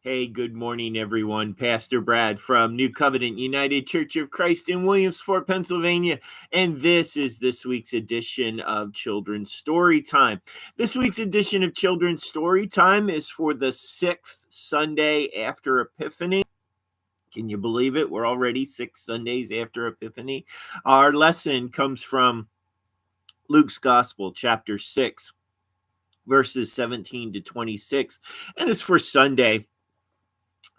Hey, good morning, everyone. Pastor Brad from New Covenant United Church of Christ in Williamsport, Pennsylvania. And this is this week's edition of Children's Story Time. This week's edition of Children's Story Time is for the 6th Sunday after Epiphany. Can you believe it? We're already 6 Sundays after Epiphany. Our lesson comes from Luke's Gospel, chapter 6, verses 17 to 26, and it's for Sunday,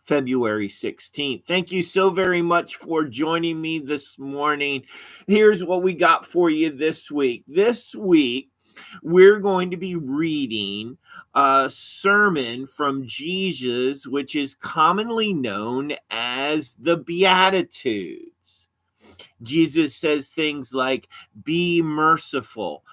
February 16th. Thank you so very much for joining me this morning. Here's what we got for you this week. This week, we're going to be reading a sermon from Jesus, which is commonly known as the Beatitudes. Jesus says things like, be merciful,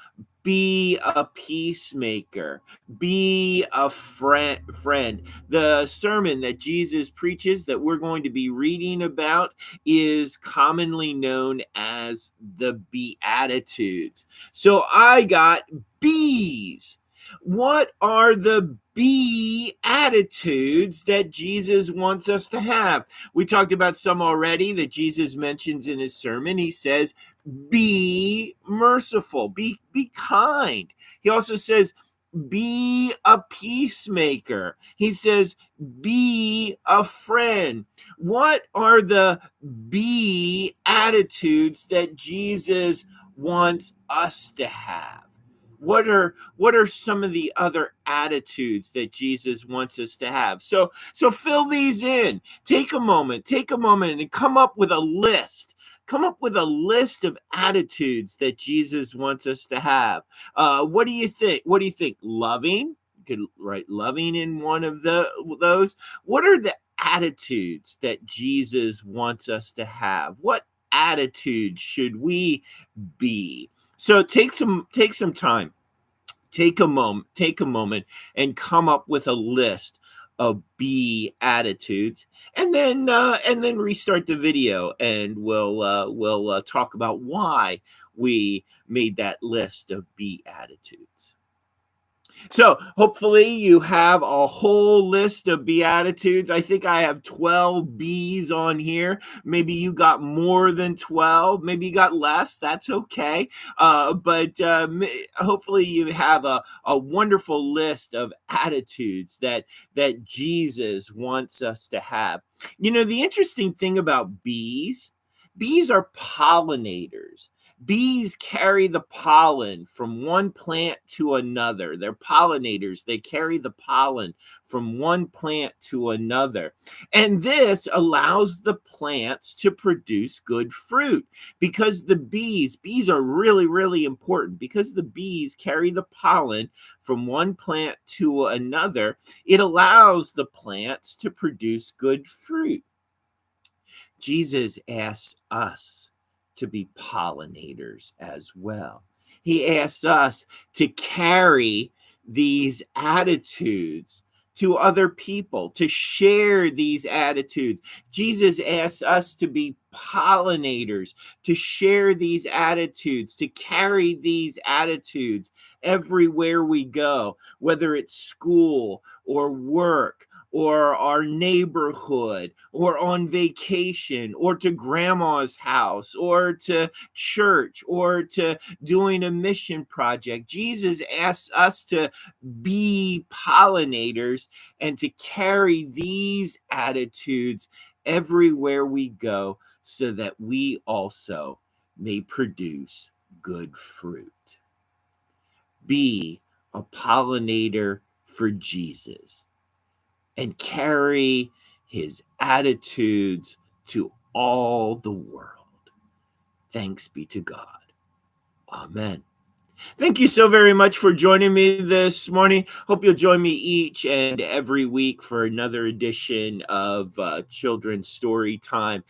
be a peacemaker, be a friend. The sermon that Jesus preaches that we're going to be reading about is commonly known as the Beatitudes. So I got B's. What are the Beatitudes that Jesus wants us to have? We talked about some already that Jesus mentions in his sermon. He says, be merciful, be kind. He also says, be a peacemaker. He says, be a friend. What are the Beatitudes that Jesus wants us to have? What are some of the other attitudes that Jesus wants us to have? So fill these in. Take a moment and come up with a list. Come up with a list of attitudes that Jesus wants us to have. What do you think? What do you think? Loving? You could write loving in one of those. What are the attitudes that Jesus wants us to have? What attitude should we be? So take some time. Take a moment and come up with a list of Beatitudes, and then restart the video, and we'll talk about why we made that list of Beatitudes. So hopefully you have a whole list of Beatitudes. I think I have 12 B's on here. Maybe you got more than 12. Maybe you got less. That's okay. But hopefully you have a wonderful list of attitudes that Jesus wants us to have. You know, the interesting thing about bees are pollinators. Bees carry the pollen from one plant to another. They're pollinators. They carry the pollen from one plant to another. And this allows the plants to produce good fruit because the bees are really, really important because the bees carry the pollen from one plant to another. It allows the plants to produce good fruit. Jesus asks us to be pollinators as well. He asks us to carry these attitudes to other people, to share these attitudes. Jesus asks us to be pollinators, to share these attitudes, to carry these attitudes everywhere we go, whether it's school or work, or our neighborhood, or on vacation, or to grandma's house, or to church, or to doing a mission project. Jesus asks us to be pollinators and to carry these attitudes everywhere we go so that we also may produce good fruit. Be a pollinator for Jesus and carry his attitudes to all the world. Thanks be to God. Amen. Thank you so very much for joining me this morning. Hope you'll join me each and every week for another edition of Children's Story Time.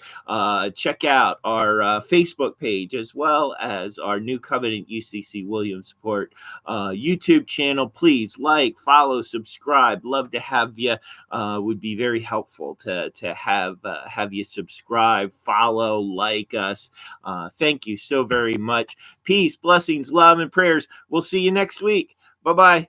Check out our Facebook page as well as our New Covenant UCC Williamsport YouTube channel. Please like, follow, subscribe. Love to have you. Would be very helpful to have you subscribe, follow, like us. Thank you so very much. Peace, blessings, love, and prayers. We'll see you next week. Bye-bye.